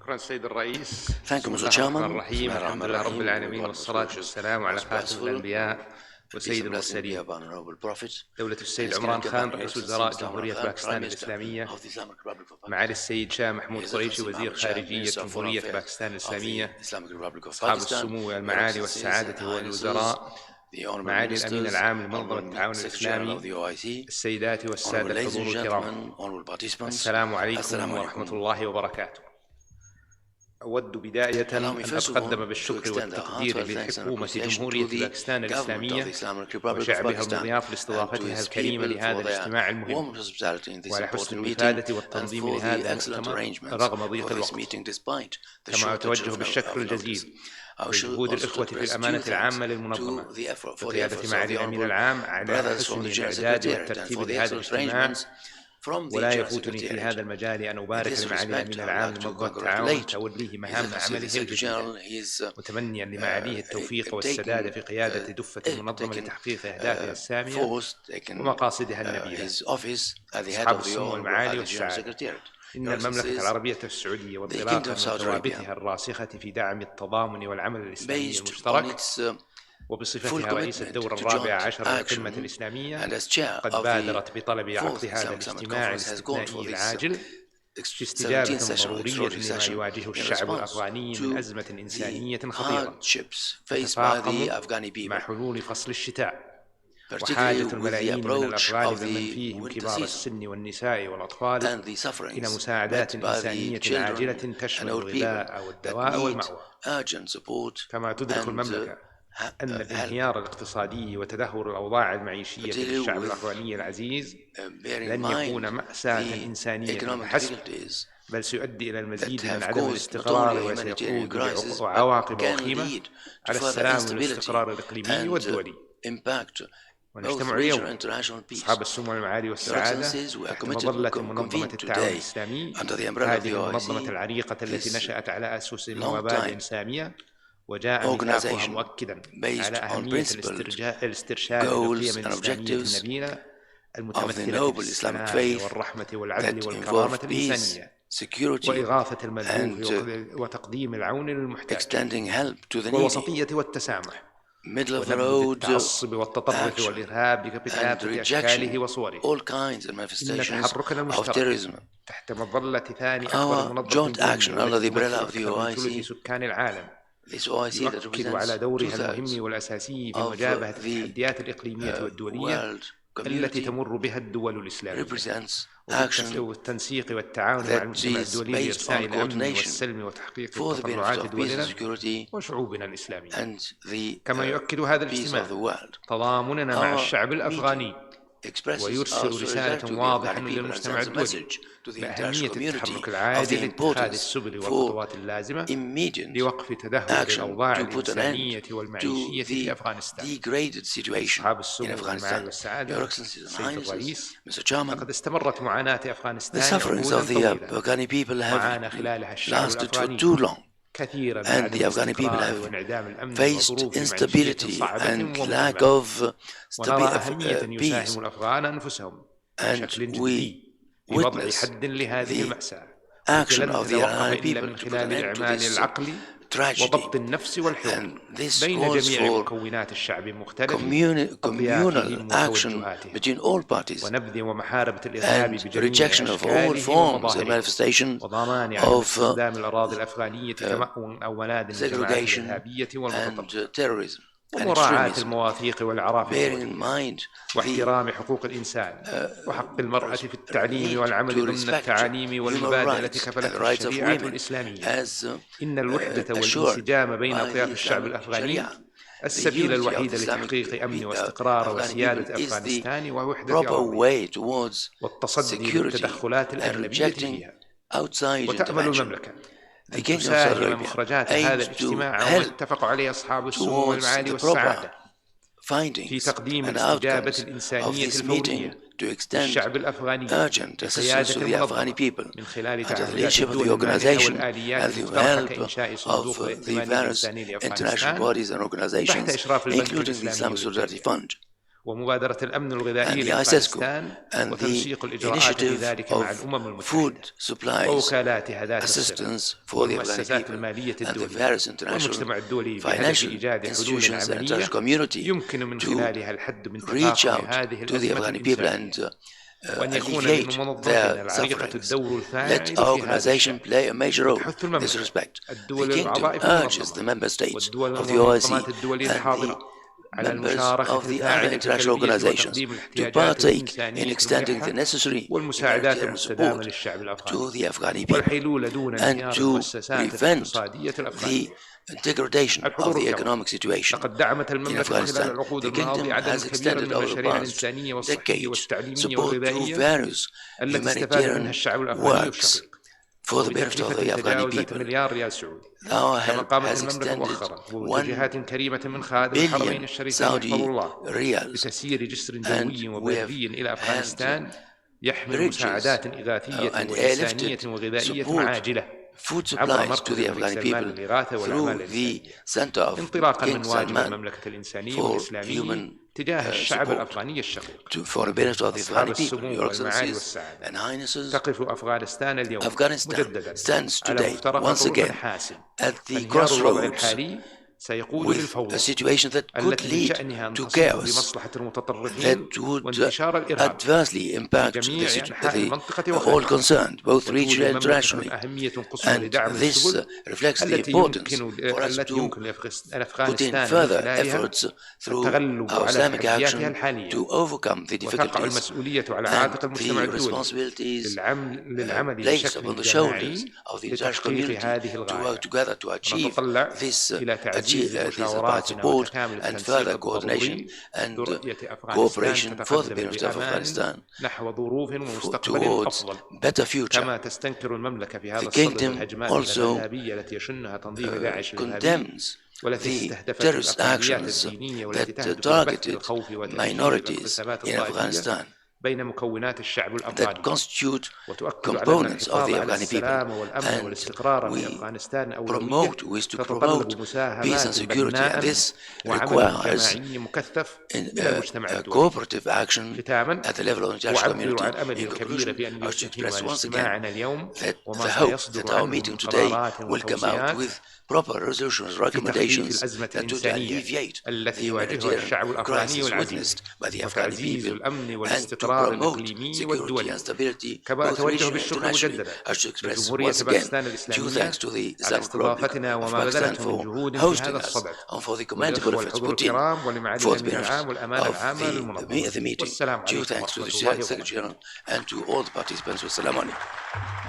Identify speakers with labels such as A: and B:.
A: شكرا سيد الرئيس.
B: Thank you,
A: بسم
B: Mr.
A: الله الرحمن
B: Chairman.
A: الرحيم. الحمد لله رب العالمين والصلاة والسلام على خاتم الأنبياء وسيد المرسلين دولة السيد عمران خان رئيس وزراء جمهورية باكستان الإسلامية، معالي السيد شاه محمود قريشي وزير خارجية جمهورية باكستان الإسلامية، أصحاب السمو والمعالي والسعادة والوزراء، معالي الأمين العام لمنظمة التعاون الإسلامي، السيدات والسادة الحضور الكرام، السلام عليكم ورحمة الله وبركاته. أود بداية أن أتقدم بالشكر والتقدير لحكومة جمهورية باكستان الإسلامية وشعبها المضياف لاستضافتها الكريمة لهذا الاجتماع المهم، وعلى حسن الإفادة والتنظيم لهذا المؤتمر رغم ضيق الوقت. كما أتوجه بالشكر الجزيل لجهود الإخوة في الأمانة العامة للمنظمة بقيادة معالي الأمين العام على حسن الإعداد والترتيب لهذا الاجتماع. ولا يفوتني في هذا المجال أن أبارك لمعالي الأمين العام لمنظمة التعاون توليه مهام عمله الجديدة، متمنيا لمعاليه التوفيق والسداد في قيادة دفة المنظمة لتحقيق أهدافها السامية ومقاصدها النبيلة. أصحاب السمو والمعالي والسعادة، إن المملكة العربية السعودية وانطلاقا من ثوابتها الراسخة في دعم التضامن والعمل الإسلامي المشترك، وبصفتها رئيس الدورة الرابعة عشر للقمة الإسلامية، قد بادرت بطلب عقد هذا الاجتماع الاستثنائي العاجل استجابة ضرورية لما يواجهه الشعب الأفغاني من أزمة إنسانية خطيرة تتفاقم مع حلول فصل الشتاء، وحاجة الملايين من الأفغان ومن فيهم كبار السن والنساء والأطفال إلى مساعدات إنسانية عاجلة تشمل الغذاء والدواء والمأوى. كما تدرك المملكة أن الانهيار الاقتصادي وتدهور الأوضاع المعيشية للشعب الأفغاني العزيز لن يكون مأساة إنسانية فحسب، بل سيؤدي إلى المزيد من عدم الاستقرار وسيقود بعواقب وخيمة على السلام والاستقرار الإقليمي والدولي. ونجتمع اليوم أصحاب السمو والمعالي والسعادة تحت مظلة منظمة التعاون الإسلامي، هذه المنظمة العريقة التي نشأت على أسس ومبادئ سامية، وجاء ميثاقها مؤكدا على أهمية الاسترشاد بالقيم الإسلامية النبيلة المتمثلة في السلام والرحمة والعدل والكرامة الإنسانية وإغاثة الملهوف وتقديم العون للمحتاج والوسطية والتسامح ونبذ التعصب والتطرف والإرهاب بكافة أشكاله وصوره. إن تحركنا المشترك تحت مظلة ثاني أكبر منظمة ثلث سكان العالم يؤكد على دورها المهم والأساسي في مواجهة التحديات الإقليمية والدولية التي تمر بها الدول الإسلامية، والتنسيق والتعاون مع المجتمع الدولي لإرساء الأمن والسلم وتحقيق تطلعات دولنا وشعوبنا الإسلامية. كما يؤكد هذا الاجتماع تضامننا مع الشعب الأفغاني ويرسل رسالة واضحة للمجتمع الدولي بأهمية التحرك العاجل لاتخاذ السبل والخطوات اللازمة لوقف تدهور الأوضاع الإنسانية والمعيشية في أفغانستان. أصحاب السمو والمعالي والسعادة، سيد الرئيس، لقد استمرت معاناة أفغانستان عقودا طويلة، وعانى خلالها الشعب الأفغاني كثيرا من عدم الاستقرار وانعدام الأمن وظروف معيشية صعبة ومؤلمة، ونرى أهمية يساهم الأفغان أنفسهم بشكل جدي بوضع حد لهذه المأساة، التي لن تتوقف إلا من خلال الإعمال العقلي وضبط النفس والحوار بين جميع مكونات الشعب المختلف وقيامهم وتوجهاتهم، ونبذ ومحاربة الإرهاب بجميع أشكاله ومظاهره، وضمان عدم استخدام الأراضي الأفغانية كمأوى أو ملاذ للجماعات الإرهابية والمتطرفة، ومراعاة المواثيق والعرافة واحترام حقوق الإنسان وحق المرأة في التعليم والعمل ضمن التعاليم والمبادئ التي كفلتها الشريعة الإسلامية. إن الوحدة والانسجام بين أطياف الشعب الأفغاني السبيل الوحيد لتحقيق أمن واستقرار وسيادة أفغانستان ووحدة أوروبا والتصدي للتدخلات الأجنبية فيها. وتأمل المملكة أن تساهم مخرجات هذا الاجتماع وما اتفق عليه أصحاب السمو والمعالي والسعادة في تقديم الاستجابة الإنسانية الفورية للشعب الأفغاني بقيادة المنظمة من خلال تعهدات الدول المانحة والآليات المقترحة كإنشاء صندوق الائتمان الإنساني لأفغانستان تحت إشراف البنك الإسلامي، ومبادرة الأمن الغذائي
B: and the
A: لأفغانستان
B: and the
A: وتنسيق الإجراءات في
B: initiative
A: ذلك مع
B: of
A: الأمم المتحدة
B: food supplies
A: ووكالاتها ذات الصلة
B: assistance for the Afghani
A: والمؤسسات
B: people
A: المالية
B: and the
A: الدولية
B: various international
A: والمجتمع الدولي بهدف
B: financial
A: إيجاد حلول
B: institutions and
A: عملية
B: international community
A: يمكن من
B: to
A: خلالها الحد من
B: reach
A: تفاقم
B: out
A: هذه
B: to the
A: الأزمة
B: Afghani people
A: الإنسانية
B: and
A: وأن يكون
B: alleviate
A: لمنظمتنا
B: their
A: العريقة
B: sufferings.
A: الدور الفاعل
B: Let
A: في
B: our
A: هذا
B: organization
A: الشأن.
B: play a major role
A: وتحث
B: in this
A: المملكة
B: respect. The
A: الدول
B: Kingdom
A: الأعضاء في
B: urges the
A: المنظمة
B: member states
A: والدول
B: of the
A: والمنظمات
B: OIC
A: الدولية
B: and the
A: الحاضرة على
B: members
A: المشاركة
B: of the other
A: الفاعلة في
B: international
A: تلبية
B: organizations
A: وتقديم
B: to
A: الاحتياجات
B: partake in
A: الإنسانية
B: extending the
A: الملحة
B: necessary
A: والمساعدات
B: humanitarian
A: المستدامة
B: support
A: للشعب
B: to
A: الأفغاني
B: the Afghani people
A: والحلول دون
B: and
A: انهيار
B: to
A: المؤسسات
B: prevent
A: الاقتصادية
B: the
A: الأفغانية.
B: degradation of
A: الحضور
B: the
A: الكرام،
B: economic situation
A: لقد دعمت
B: in
A: المملكة خلال
B: Afghanistan.
A: العقود
B: The
A: الماضية
B: Kingdom
A: عددا
B: has
A: كبيرا من
B: extended over the
A: المشاريع
B: past
A: الإنسانية والصحية
B: decades
A: والتعليمية
B: support to
A: والغذائية
B: various
A: التي استفاد منها
B: humanitarian
A: الشعب الأفغاني
B: works
A: الشقيق
B: for the benefit of the
A: وبتكلفة
B: Afghani
A: تجاوزت
B: people.
A: مليار ريال سعودي.
B: Our
A: كما
B: help
A: قامت
B: has
A: المملكة
B: extended
A: مؤخرا
B: 1
A: وبتوجيهات كريمة من خادم الحرمين
B: billion
A: الشريفين
B: Saudi
A: يحفظ الله
B: riyals,
A: بتسيير جسر
B: and
A: جوي
B: we have
A: وبري إلى أفغانستان يحمل
B: bridges
A: مساعدات إغاثية
B: and
A: وإنسانية
B: airlifted
A: وغذائية
B: support
A: عاجلة
B: food
A: عبر
B: supplies to
A: مركز
B: the
A: الملك
B: Afghani
A: سلمان
B: people
A: للإغاثة والأعمال
B: through the
A: الإنسانية
B: center of
A: انطلاقا
B: King
A: من واجب
B: Salman
A: المملكة الإنساني
B: for
A: والإسلامي
B: human
A: تجاه الشعب
B: support
A: الأفغاني الشقيق.
B: for the benefit of the
A: أصحاب
B: Afghani people.
A: السمو
B: Your
A: والمعالي
B: Excellencies
A: والسعادة،
B: and Highnesses,
A: تقف أفغانستان اليوم
B: Afghanistan
A: مجددا
B: stands
A: على
B: today
A: مفترق
B: once
A: طرق
B: again
A: حاسم.
B: at the
A: انهيار الوضع
B: crossroads
A: الحالي سيقود
B: with
A: للفوضى
B: a situation that could
A: التي من
B: lead
A: شأنها أن
B: to
A: تصب
B: chaos
A: بمصلحة المتطرفين
B: that would
A: وانتشار الإرهاب
B: adversely impact
A: جميع أنحاء المنطقة
B: all
A: وخارجها.
B: concerned, both
A: وتولي
B: regionally and
A: المملكة
B: internationally.
A: أهمية قصوى
B: And
A: لدعم
B: this
A: السبل
B: reflects the
A: التي
B: importance
A: يمكن
B: for us to put in
A: لأفغانستان من
B: further
A: خلالها
B: efforts through
A: التغلب
B: our
A: على
B: Islamic
A: تحدياتها
B: action
A: الحالية.
B: to overcome the
A: وتقع
B: difficulties
A: المسؤولية على عاتق
B: and
A: المجتمع
B: the
A: الدولي
B: responsibilities
A: للعمل
B: placed
A: بشكل
B: upon the shoulders
A: جماعي
B: of the international
A: لتحقيق
B: community
A: هذه
B: to
A: الغاية.
B: work together to achieve
A: ونتطلع
B: this
A: إلى تعزيز
B: applied
A: مشاوراتنا
B: support
A: وتكامل
B: and
A: التنسيق
B: further coordination
A: الضروري
B: and
A: برؤية أفغانستان
B: cooperation for the
A: تتقدم
B: benefit of
A: بأمان
B: Afghanistan
A: نحو ظروف ومستقبل
B: towards
A: أفضل.
B: better future.
A: كما تستنكر المملكة في هذا
B: The
A: الصدد
B: kingdom
A: الهجمات
B: also
A: الإرهابية التي يشنها تنظيم داعش الإرهابي
B: condemns
A: والتي
B: the
A: استهدفت
B: terrorist
A: الأقليات
B: actions
A: الدينية والتي
B: that
A: تهدف لبث
B: targeted
A: الخوف وتأجيج
B: minorities
A: الاغتصابات
B: in
A: الطائفية
B: Afghanistan
A: بين مكونات الشعب
B: that
A: الأفغاني.
B: constitute
A: وتؤكد على أن
B: components of
A: الحفاظ
B: the
A: على
B: Afghani
A: السلام
B: people.
A: والأمن والاستقرار في
B: we
A: أفغانستان أولوية
B: wish to
A: تتطلب
B: promote peace
A: مساهمات
B: and security, and
A: بناء
B: this
A: وعمل
B: requires
A: جماعي مكثف من المجتمع الدولي.
B: cooperative action
A: ختاما
B: at the level of the international
A: أعبر
B: community.
A: عن أملي
B: In
A: الكبير
B: conclusion,
A: في أن
B: I wish to
A: يتم
B: express once
A: اجتماعنا
B: again
A: اليوم
B: that
A: وما
B: the hope
A: سيصدر
B: that our
A: عنه
B: meeting
A: من
B: today
A: قرارات
B: will come out
A: وتوصيات
B: with proper resolutions,
A: في تخفيف
B: recommendations
A: الأزمة
B: that would
A: الإنسانية
B: alleviate
A: التي
B: the
A: يواجهها الشعب
B: humanitarian
A: الأفغاني
B: crisis
A: العزيز
B: witnessed by the Afghani
A: وتعزيز
B: people
A: الأمن
B: and to
A: والاستقرار
B: promote
A: الإقليمي
B: security
A: والدولي.
B: and stability
A: كما
B: both
A: أتوجه
B: regionally and
A: بالشكر
B: internationally.
A: مجددا
B: I should express
A: لجمهورية
B: once again
A: باكستان
B: due
A: الإسلامية
B: thanks to the
A: على
B: Islamic Republic
A: استضافتنا
B: of
A: وما
B: Pakistan
A: بذلته من
B: for
A: جهود في
B: hosting
A: هذا
B: us
A: الصدد.
B: and for the commendable
A: والإخوة
B: efforts
A: الحضور
B: put in
A: الكرام ولمعالي
B: for the
A: الأمين العام
B: benefit
A: والأمانة
B: of
A: العامة
B: the
A: للمنظمة.
B: meeting.
A: والسلام
B: Due
A: عليكم
B: thanks to
A: ورحمة
B: the
A: الله
B: Secretary
A: وبركاته.
B: General and to all the participants. Wassalamu alaikum.